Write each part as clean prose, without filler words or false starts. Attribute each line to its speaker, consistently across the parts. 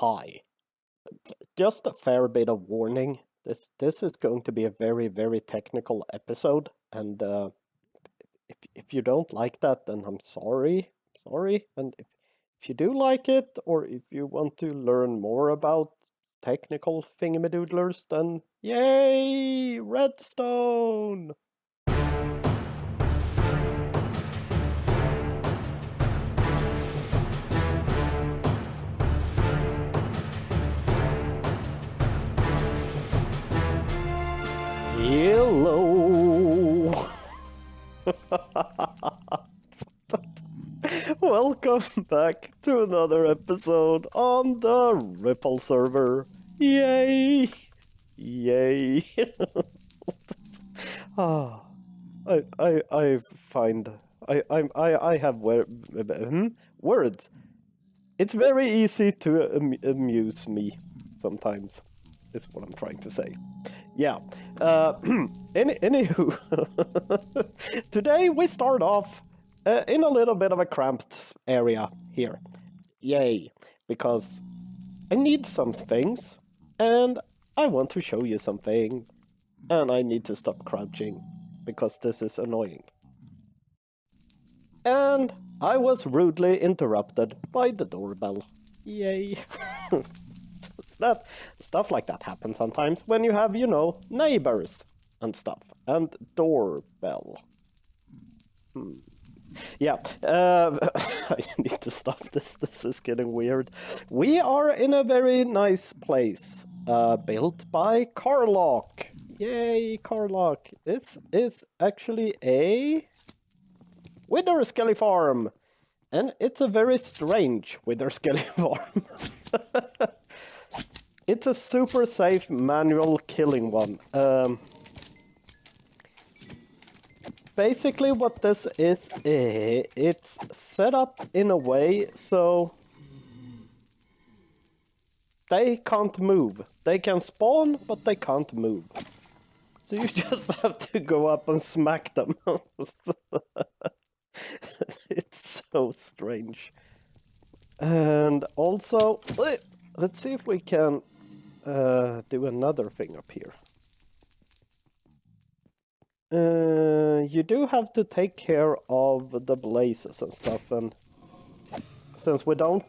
Speaker 1: Hi. Just a fair bit of warning. This is going to be a very, very technical episode, and if you don't like that, then I'm sorry. Sorry. And if you do like it, or if you want to learn more about technical thingamadoodlers, then yay! Redstone! Hello! Welcome back to another episode on the Ripple server. Yay! Yay! I have words. It's very easy to amuse me sometimes, is what I'm trying to say. Yeah. Anywho, today we start off in a little bit of a cramped area here. Yay, because I need some things, and I want to show you something, and I need to stop crouching, because this is annoying. And I was rudely interrupted by the doorbell. Yay. That stuff like that happens sometimes when you have, you know, neighbors and stuff, and doorbell. Yeah, I need to stop this. This is getting weird. We are in a very nice place, built by Carlock. Yay, Carlock! This is actually a Carlock Farm, and it's a very strange Carlock Farm. It's a super safe manual killing one. Basically what this is, it's set up in a way so they can't move. They can spawn, but they can't move. So you just have to go up and smack them. It's so strange. And also, let's see if we can do another thing up here. You do have to take care of the blazes and stuff, and since we don't,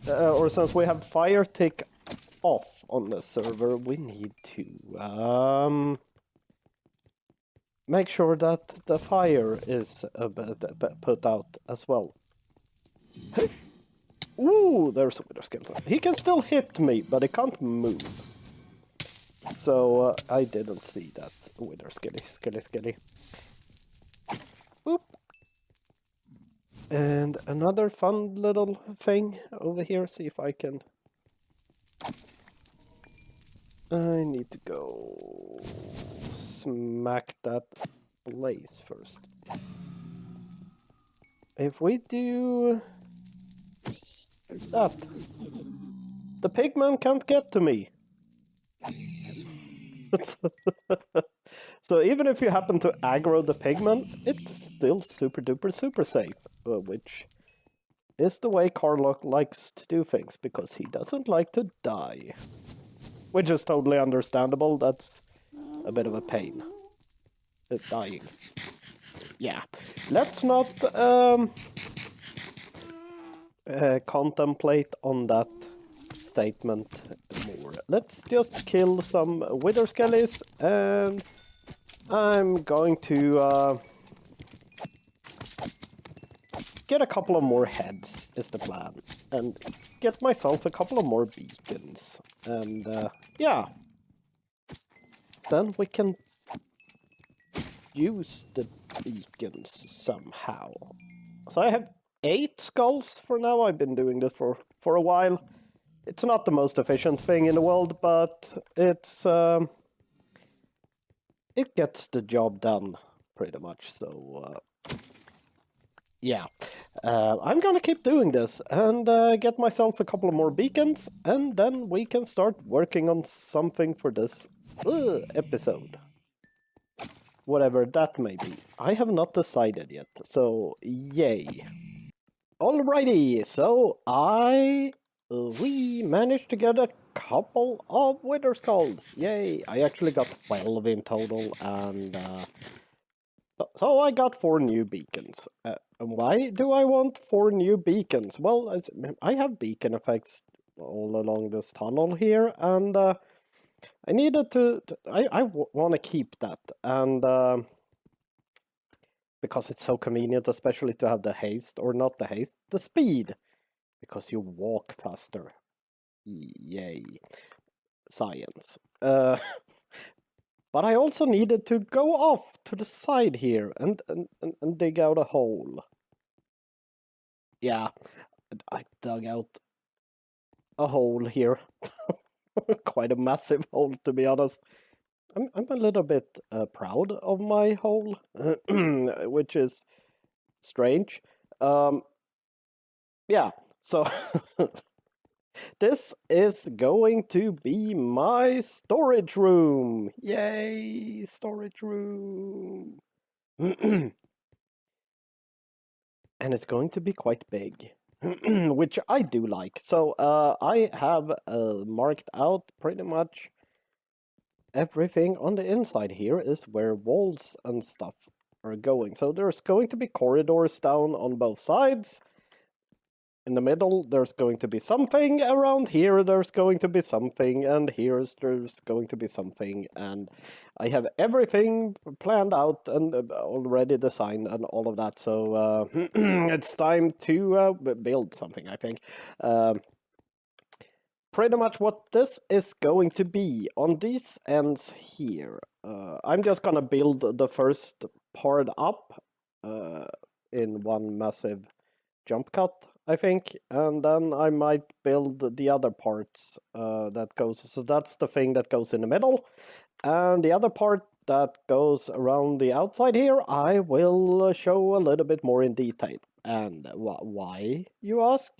Speaker 1: or since we have fire tick off on the server, we need to make sure that the fire is put out as well. Ooh, there's a wither skeleton. He can still hit me, but he can't move. So I didn't see that wither skelly. Boop. And another fun little thing over here. See if I can. I need to go smack that blaze first. If we do that, the pigman can't get to me. So even if you happen to aggro the pigman, it's still super duper super safe, which is the way Carlock likes to do things, because he doesn't like to die. Which is totally understandable. That's a bit of a pain. Dying. Yeah. Let's not contemplate on that statement more. Let's just kill some wither skellies, and I'm going to get a couple of more heads is the plan, and get myself a couple of more beacons, and yeah, then we can use the beacons somehow. So I have 8 skulls for now. I've been doing this for a while. It's not the most efficient thing in the world, but it's it gets the job done pretty much. So yeah, I'm gonna keep doing this and get myself a couple of more beacons, and then we can start working on something for this episode. Whatever that may be. I have not decided yet, so yay. Alrighty, so I We managed to get a couple of wither skulls. Yay! I actually got 12 in total, and so I got 4 new beacons. Why do I want 4 new beacons? Well, I have beacon effects all along this tunnel here, and I needed I want to keep that, and because it's so convenient, especially to have the haste, or not the haste, the speed, because you walk faster. Yay. Science. But I also needed to go off to the side here and dig out a hole. Yeah, I dug out a hole here. Quite a massive hole, to be honest. I'm a little bit proud of my hole, which is strange. Yeah, so this is going to be my storage room. Yay, storage room. And it's going to be quite big, which I do like. So I have marked out pretty much everything on the inside here is where walls and stuff are going. So there's going to be corridors down on both sides. In the middle, there's going to be something. Around here, there's going to be something. And here's there's going to be something. And I have everything planned out and already designed and all of that. So it's time to build something, I think. Pretty much what this is going to be on these ends here. I'm just gonna build the first part up in one massive jump cut, I think, and then I might build the other parts that goes. So that's the thing that goes in the middle, and the other part that goes around the outside here, I will show a little bit more in detail. And why, you ask?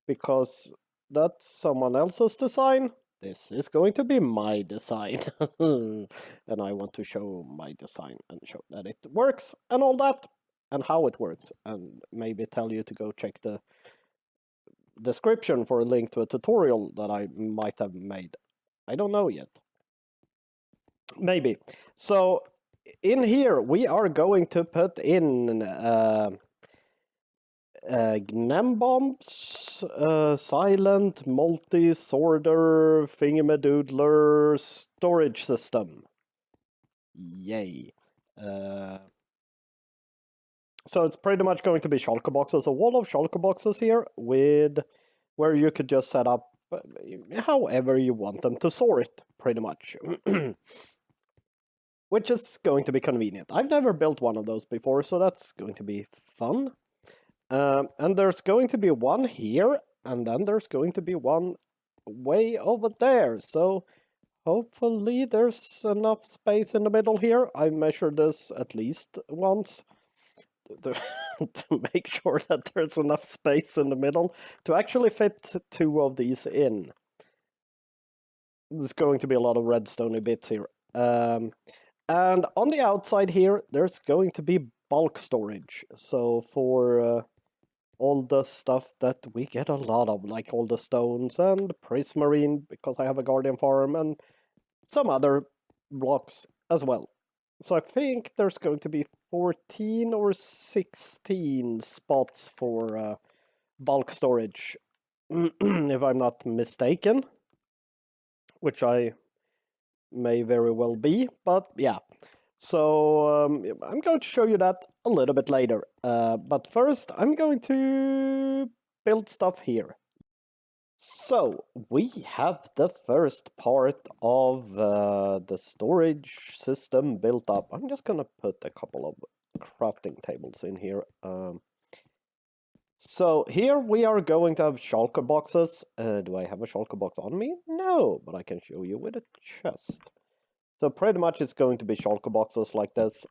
Speaker 1: Because that's someone else's design. This is going to be my design. And I want to show my design and show that it works and all that, and how it works, and maybe tell you to go check the description for a link to a tutorial that I might have made. I don't know yet. Maybe. So in here we are going to put in Gnem bombs, silent multi-sorter thingamadoodler storage system. Yay. So it's pretty much going to be shulker boxes, a wall of shulker boxes here with where you could just set up however you want them to sort, pretty much. Which is going to be convenient. I've never built one of those before, so that's going to be fun. And there's going to be one here, and then there's going to be one way over there. So hopefully there's enough space in the middle here. I measured this at least once to make sure that there's enough space in the middle to actually fit 2 of these in. There's going to be a lot of redstone bits here. And on the outside here, there's going to be bulk storage. So for all the stuff that we get a lot of, like all the stones and prismarine, because I have a guardian farm, and some other blocks as well. So I think there's going to be 14 or 16 spots for bulk storage, if I'm not mistaken, which I may very well be, but yeah. So I'm going to show you that a little bit later. But first, I'm going to build stuff here. So we have the first part of the storage system built up. I'm just going to put a couple of crafting tables in here. So here we are going to have shulker boxes. Do I have a shulker box on me? No, but I can show you with a chest. So pretty much it's going to be shulker boxes like this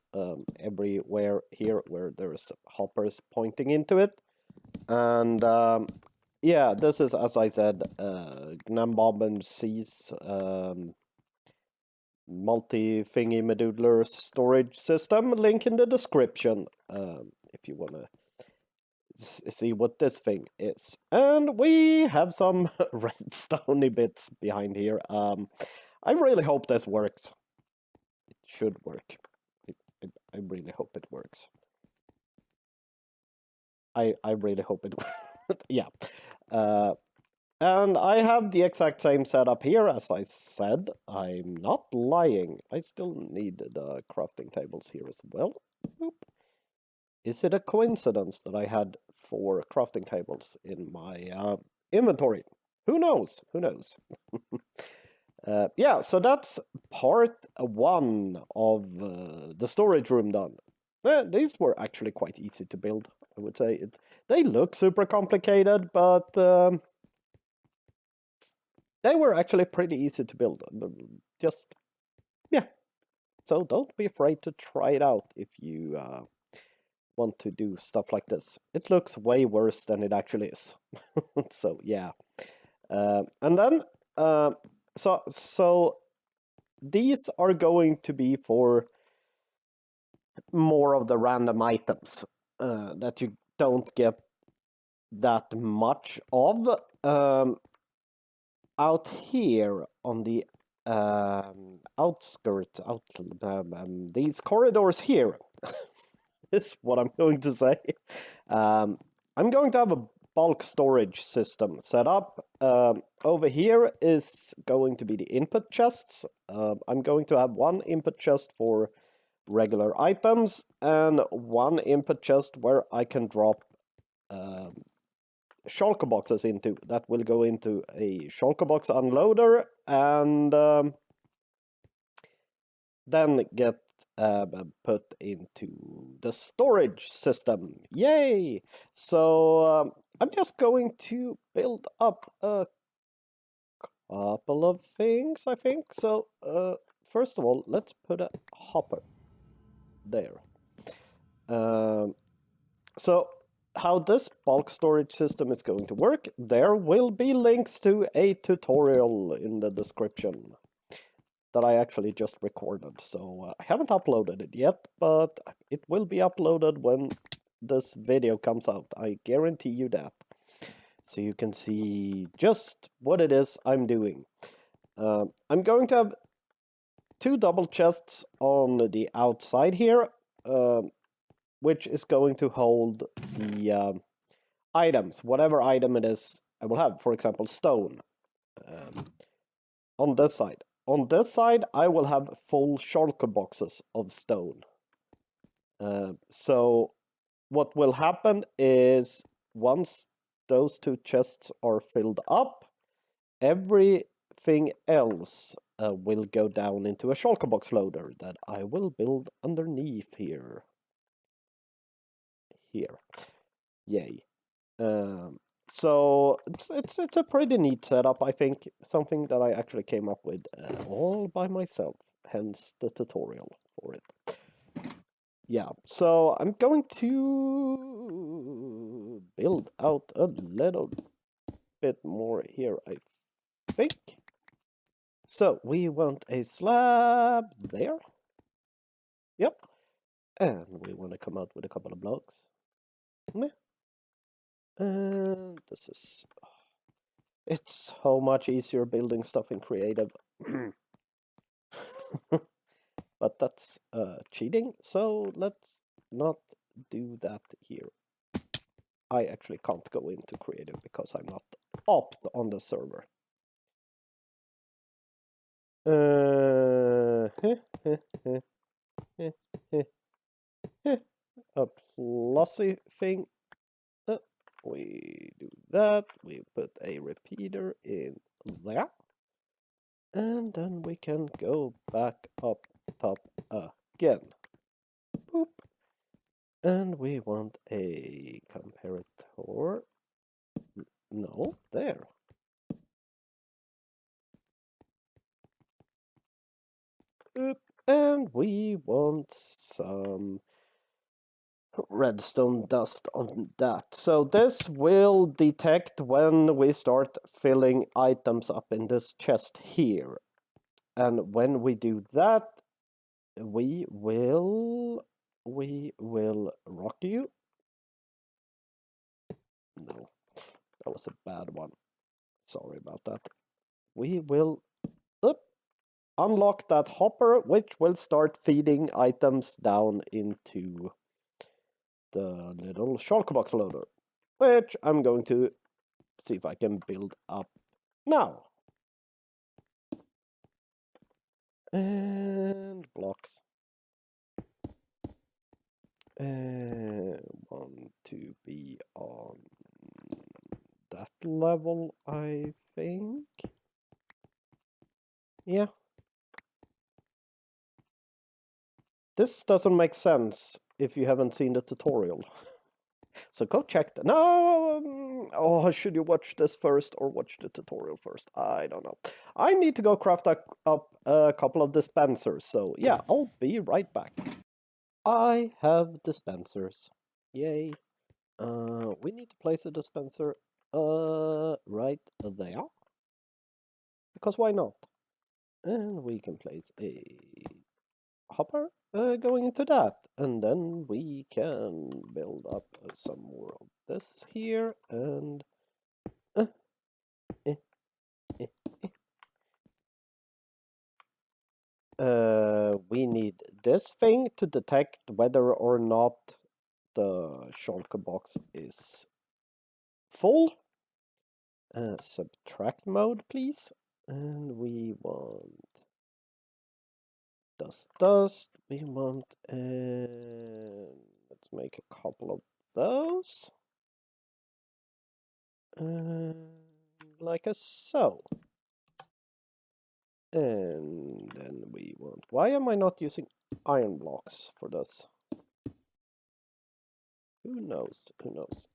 Speaker 1: everywhere here where there's hoppers pointing into it. And yeah, this is, as I said, Gnem Bomb and C's multi-thingy-madoodler storage system. Link in the description if you want to see what this thing is. And we have some redstone bits behind here. I really hope this works. It should work. I really hope it works. I really hope it works. Yeah. And I have the exact same setup here as I said. I'm not lying. I still need the crafting tables here as well. Boop. Is it a coincidence that I had 4 crafting tables in my inventory? Who knows? Who knows? Yeah, so that's part 1 of the storage room done. These were actually quite easy to build, I would say. They look super complicated, but they were actually pretty easy to build. Just, yeah. So don't be afraid to try it out if you want to do stuff like this. It looks way worse than it actually is. So yeah. And then, so these are going to be for more of the random items that you don't get that much of. Out here on the outskirts, these corridors here is what I'm going to say. I'm going to have a bulk storage system set up. Over here is going to be the input chests. I'm going to have 1 input chest for regular items and 1 input chest where I can drop shulker boxes into. That will go into a shulker box unloader and then get put into the storage system. Yay! So I'm just going to build up a couple of things, I think. So first of all, let's put a hopper there. So how this bulk storage system is going to work, there will be links to a tutorial in the description that I actually just recorded. So I haven't uploaded it yet, but it will be uploaded when this video comes out. I guarantee you that. So you can see just what it is I'm doing. I'm going to have 2 double chests on the outside here, which is going to hold the items, whatever item it is I will have. For example, stone on this side. On this side, I will have full shulker boxes of stone. So what will happen is once those 2 chests are filled up, everything else will go down into a shulker box loader that I will build underneath here. Yay. So it's a pretty neat setup, I think. Something that I actually came up with all by myself, hence the tutorial for it. Yeah, so I'm going to build out a little bit more here, I think. So we want a slab there. Yep. And we want to come out with a couple of blocks. And this is... It's so much easier building stuff in creative. But that's cheating, so let's not do that here. I actually can't go into creative because I'm not opt on the server. A plusy thing. We do that. We put a repeater in there. And then we can go back up top again. Boop. And we want a comparator. No, there. Boop. And we want some redstone dust on that. So this will detect when we start filling items up in this chest here. And when we do that, we will rock you. No, that was a bad one. Sorry about that. We will unlock that hopper, which will start feeding items down into the little shulker box loader, which I'm going to see if I can build up now. And blocks. Want to be on that level, I think. Yeah. This doesn't make sense if you haven't seen the tutorial. So go check that. No! Oh, should you watch this first or watch the tutorial first? I don't know. I need to go craft up a couple of dispensers. So yeah, I'll be right back. I have dispensers. Yay. We need to place a dispenser right there. Because why not? And we can place a hopper going into that. And then we can build up some more of this here. And we need this thing to detect whether or not the shulker box is full. Subtract mode, please. And we want dust. We want, let's make a couple of those. Like so. And then we want, why am I not using iron blocks for this? Who knows? Who knows?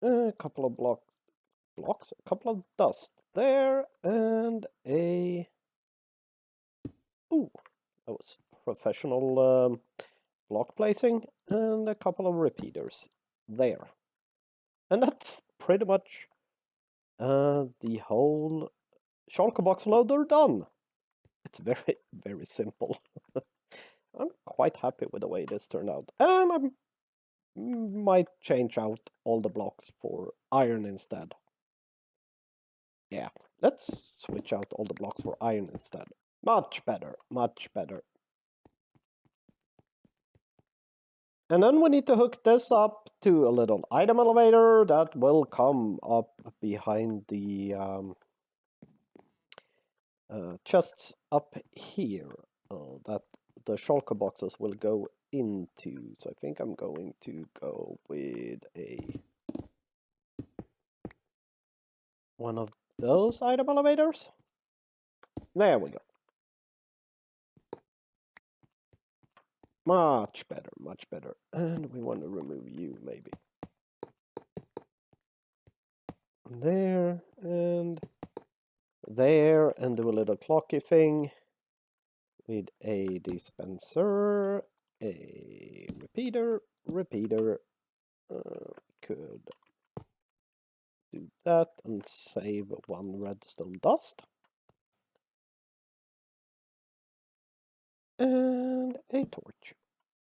Speaker 1: A couple of blocks, a couple of dust there, and a... Ooh, that was professional block placing, and a couple of repeaters there. And that's pretty much the whole shulker box loader done. It's very, very simple. I'm quite happy with the way this turned out. And I might change out all the blocks for iron instead. Yeah, let's switch out all the blocks for iron instead. Much better, much better. And then we need to hook this up to a little item elevator that will come up behind the chests up here that the shulker boxes will go into. So I think I'm going to go with one of those item elevators. There we go. Much better, much better. And we want to remove you, maybe. There, and do a little clocky thing with a dispenser, a repeater. Could do that and save one redstone dust. And a torch.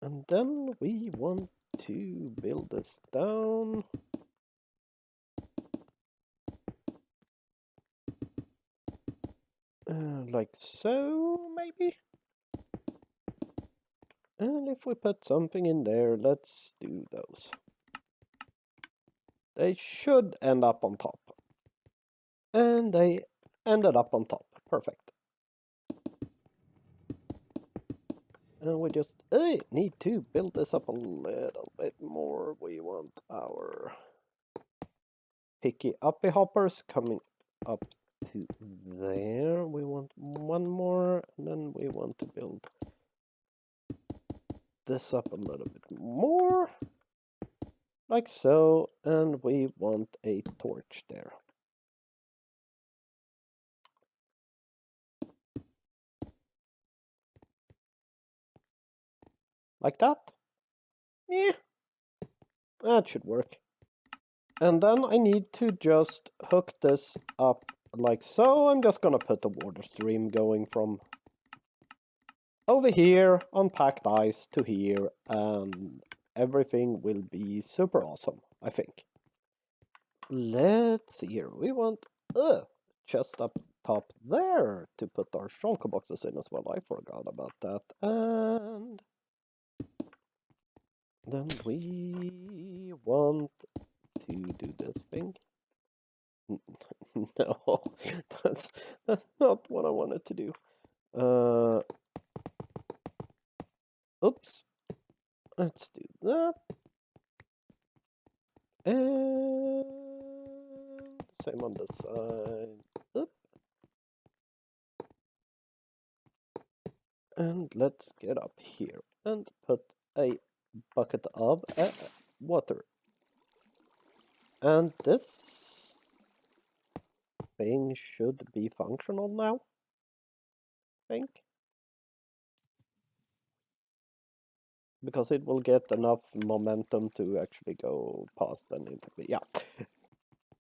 Speaker 1: And then we want to build this down. Like so, maybe? And if we put something in there, let's do those. They should end up on top. And they ended up on top. Perfect. And we just need to build this up a little bit more. We want our picky uppy hoppers coming up to there. We want one more, and then we want to build this up a little bit more, like so, and we want a torch there. Like that? Yeah, that should work. And then I need to just hook this up like so. I'm just gonna put the water stream going from over here on packed ice to here and everything will be super awesome, I think. Let's see here. We want chest up top there to put our shulker boxes in as well. I forgot about that. And then we want to do this thing. No, that's not what I wanted to do. Oops. Let's do that. And same on this side. Oop. And let's get up here and put a bucket of water. And this thing should be functional now, I think. Because it will get enough momentum to actually go past and into the, yeah.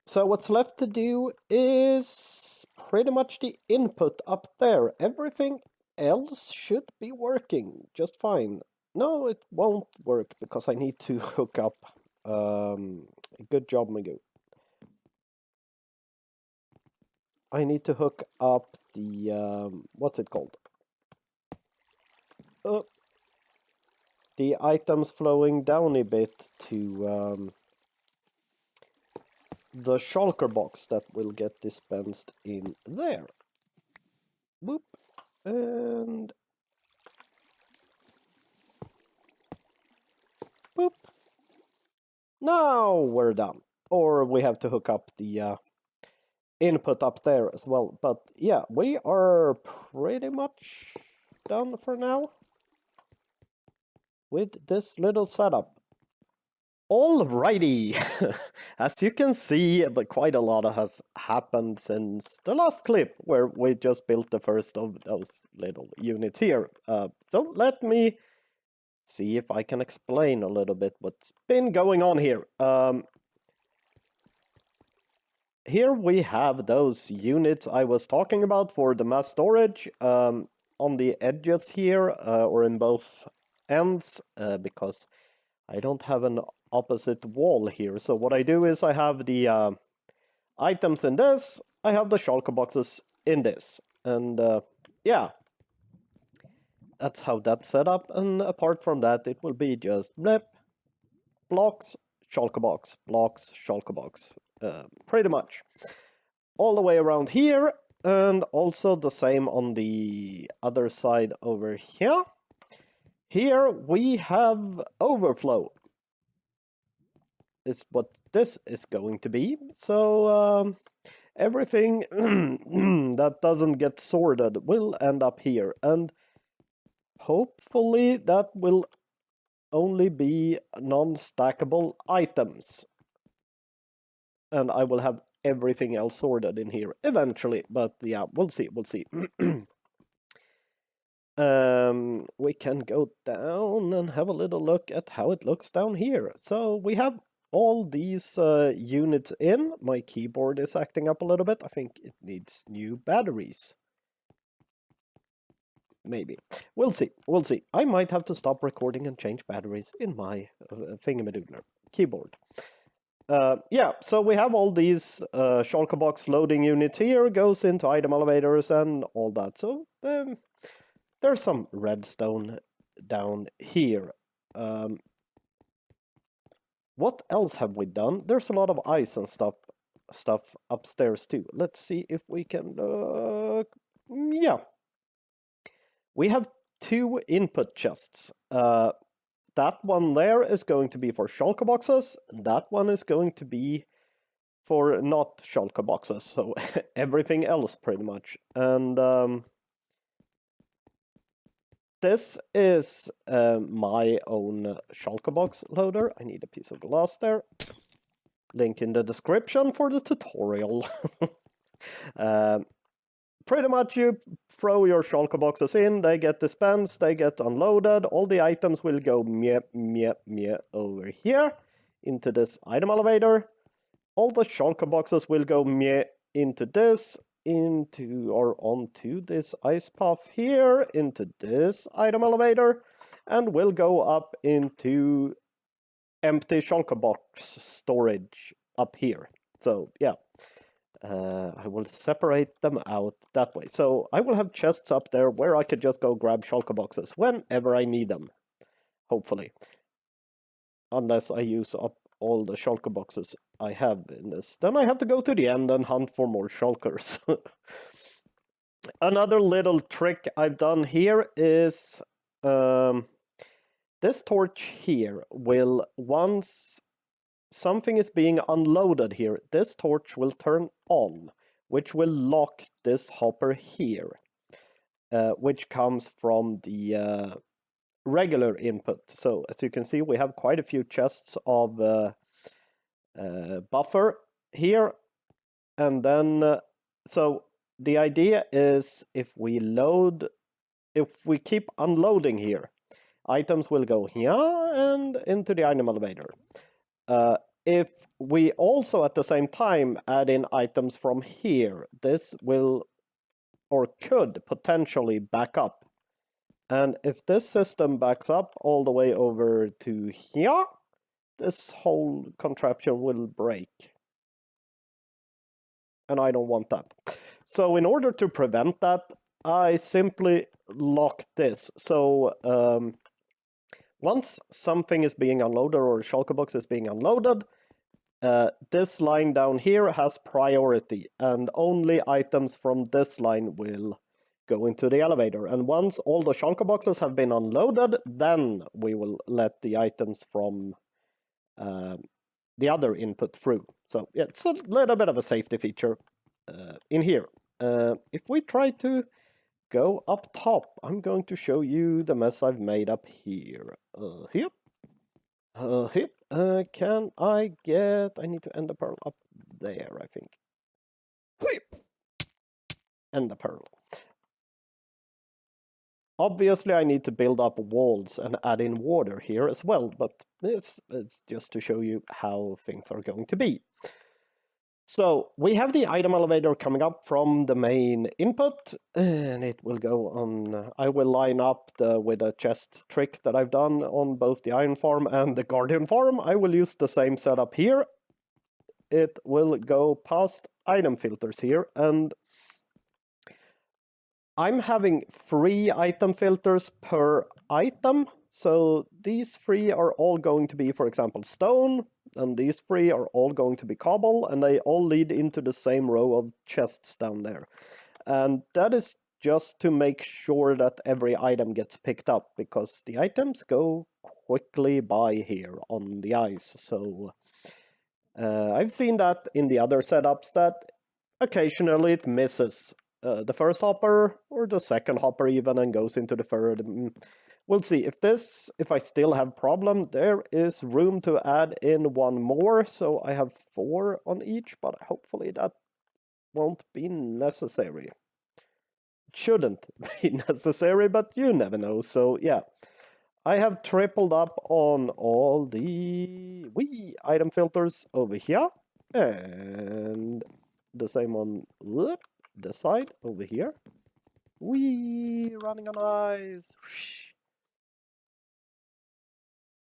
Speaker 1: So what's left to do is pretty much the input up there. Everything else should be working just fine. No, it won't work because I need to hook up. Good job, Magoo. I need to hook up the, what's it called? The items flowing down a bit to the shulker box that will get dispensed in there. Boop. And boop. Now we're done. Or we have to hook up the input up there as well. But yeah, we are pretty much done for now with this little setup. Alrighty, as you can see, but quite a lot has happened since the last clip where we just built the first of those little units here. So let me see if I can explain a little bit what's been going on here. Here we have those units I was talking about for the mass storage on the edges here, or in both ends, because I don't have an opposite wall here. So what I do is I have the items in this, I have the shulker boxes in this. And yeah, that's how that's set up. And apart from that, it will be just blip, blocks, shulker box, blocks, shulker box. Pretty much all the way around here, and also the same on the other side over here. Here we have overflow, is what this is going to be. So everything that doesn't get sorted will end up here, and hopefully that will only be non-stackable items. And I will have everything else sorted in here eventually, but yeah, we'll see. We can go down and have a little look at how it looks down here. So we have all these units in. My keyboard is acting up a little bit. I think it needs new batteries. Maybe. We'll see. I might have to stop recording and change batteries in my thingamadoodler keyboard. Yeah, so we have all these shulker box loading units here, goes into item elevators and all that. So there's some redstone down here. What else have we done? There's a lot of ice and stuff upstairs too. Let's see if we can look. Yeah. We have 2 input chests. That one there is going to be for shulker boxes. That one is going to be for not shulker boxes. So everything else pretty much. And this is my own shulker box loader. I need a piece of glass there. Link in the description for the tutorial. Pretty much you throw your shulker boxes in, they get dispensed, they get unloaded, all the items will go over here into this item elevator. All the shulker boxes will go into this, onto this ice path here, into this item elevator, and will go up into empty shulker box storage up here. So yeah, I will separate them out that way. So I will have chests up there where I could just go grab shulker boxes whenever I need them, hopefully. Unless I use up all the shulker boxes I have in this. Then I have to go to the end and hunt for more shulkers. Another little trick I've done here is this torch here will, once something is being unloaded here, this torch will turn on, which will lock this hopper here, which comes from the regular input. So as you can see, we have quite a few chests of buffer here, and then so the idea is if we keep unloading here, items will go here and into the item elevator. If we also at the same time add in items from here, this will or could potentially back up. And if this system backs up all the way over to here, this whole contraption will break. And I don't want that. So in order to prevent that, I simply lock this. So once something is being unloaded or a shulker box is being unloaded, this line down here has priority, and only items from this line will go into the elevator. And once all the shulker boxes have been unloaded, then we will let the items from the other input through. So yeah, it's a little bit of a safety feature in here. If we try to go up top, I'm going to show you the mess I've made up here. Here. Can I get... I need to end the pearl up there, I think. End the pearl. Obviously, I need to build up walls and add in water here as well, but it's just to show you how things are going to be. So we have the item elevator coming up from the main input, and it will go on. I will line up with a chest trick that I've done on both the iron farm and the guardian farm. I will use the same setup here. It will go past item filters here, and I'm having 3 item filters per item. So these 3 are all going to be, for example, stone, and these 3 are all going to be cobble, and they all lead into the same row of chests down there. And that is just to make sure that every item gets picked up, because the items go quickly by here on the ice. So I've seen that in the other setups that occasionally it misses the first hopper or the second hopper even and goes into the third. We'll see. If I still have problem, there is room to add in 1 more, so I have 4 on each, but hopefully that won't be necessary. It shouldn't be necessary, but you never know. So yeah, I have tripled up on all the item filters over here, and the same on this side over here. Running on ice.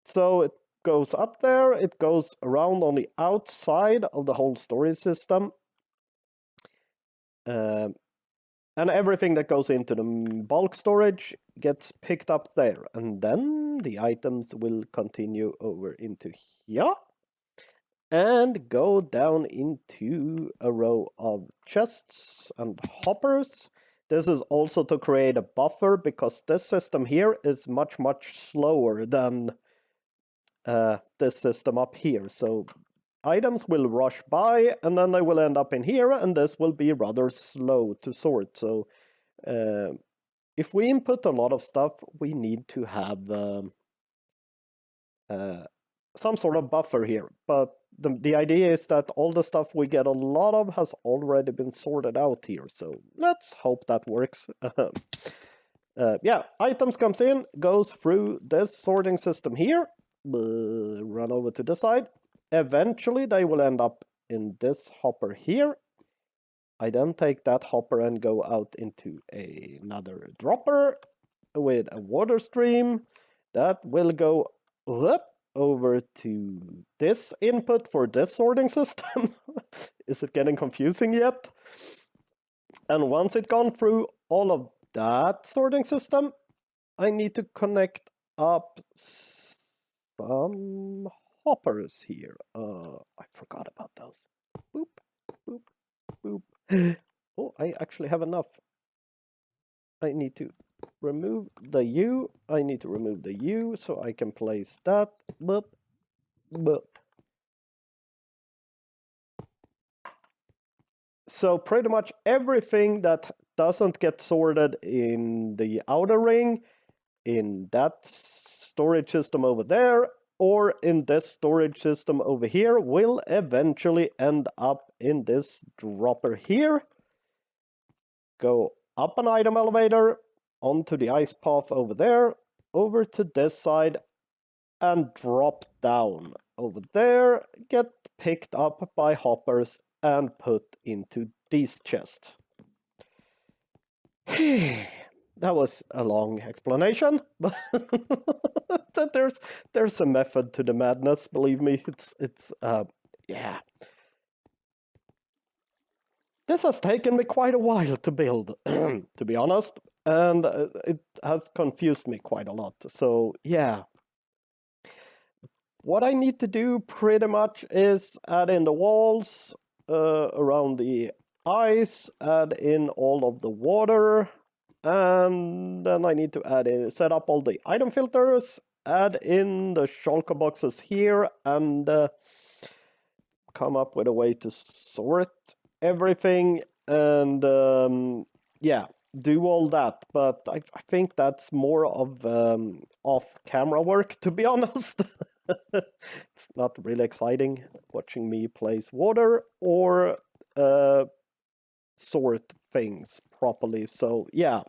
Speaker 1: So it goes up there, it goes around on the outside of the whole storage system. And everything that goes into the bulk storage gets picked up there. And then the items will continue over into here and go down into a row of chests and hoppers. This is also to create a buffer, because this system here is much, much slower than this system up here. So items will rush by and then they will end up in here, and this will be rather slow to sort. So if we input a lot of stuff, we need to have some sort of buffer here. But the idea is that all the stuff we get a lot of has already been sorted out here. So let's hope that works. Yeah, items comes in, goes through this sorting system here. Run over to this side. Eventually they will end up in this hopper here. I then take that hopper and go out into another dropper with a water stream that will go up over to this input for this sorting system. Is it getting confusing yet? And once it's gone through all of that sorting system, I need to connect up some hoppers here. I forgot about those. Boop, boop, boop. Oh, I actually have enough. I need to remove the U. I need to remove the U so I can place that. Boop, boop. So pretty much everything that doesn't get sorted in the outer ring, in that storage system over there, or in this storage system over here, will eventually end up in this dropper here. Go up an item elevator, onto the ice path over there, over to this side, and drop down over there, get picked up by hoppers, and put into these chests. That was a long explanation, but there's a method to the madness, believe me. It's yeah. This has taken me quite a while to build, to be honest, and it has confused me quite a lot. So yeah. What I need to do pretty much is add in the walls around the ice, add in all of the water, and then I need to set up all the item filters, add in the shulker boxes here, and come up with a way to sort everything, and yeah, do all that. But I think that's more of off-camera work, to be honest. It's not really exciting watching me place water or sort things properly. So yeah,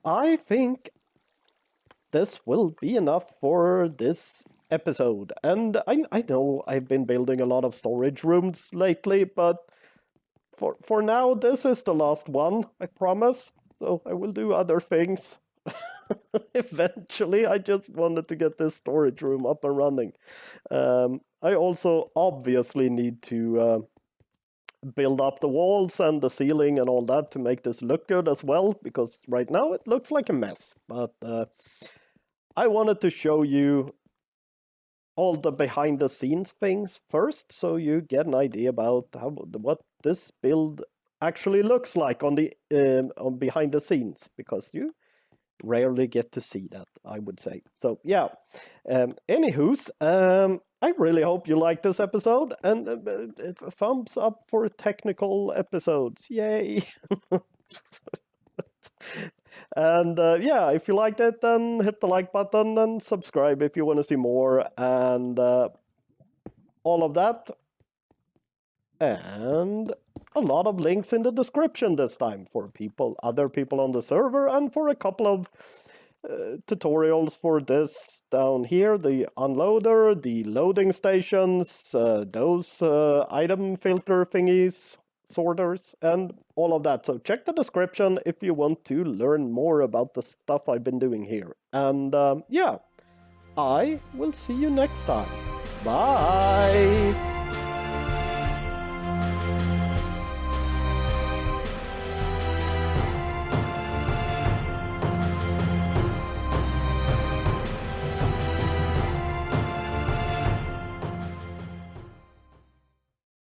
Speaker 1: I think this will be enough for this episode. And I know I've been building a lot of storage rooms lately, but for now, this is the last one, I promise. So I will do other things. Eventually, I just wanted to get this storage room up and running. I also obviously need to build up the walls and the ceiling and all that to make this look good as well, because right now it looks like a mess. But I wanted to show you all the behind the scenes things first, so you get an idea about what this build actually looks like on the on behind the scenes, because you rarely get to see that, I would say. So yeah, anywho's, I really hope you liked this episode, and a thumbs up for technical episodes, yay. And yeah, if you liked it, then hit the like button and subscribe if you want to see more, and all of that, and a lot of links in the description this time for other people on the server, and for a couple of tutorials for this down here, the unloader, the loading stations, those item filter thingies, sorters, and all of that. So check the description if you want to learn more about the stuff I've been doing here. And yeah, I will see you next time. Bye!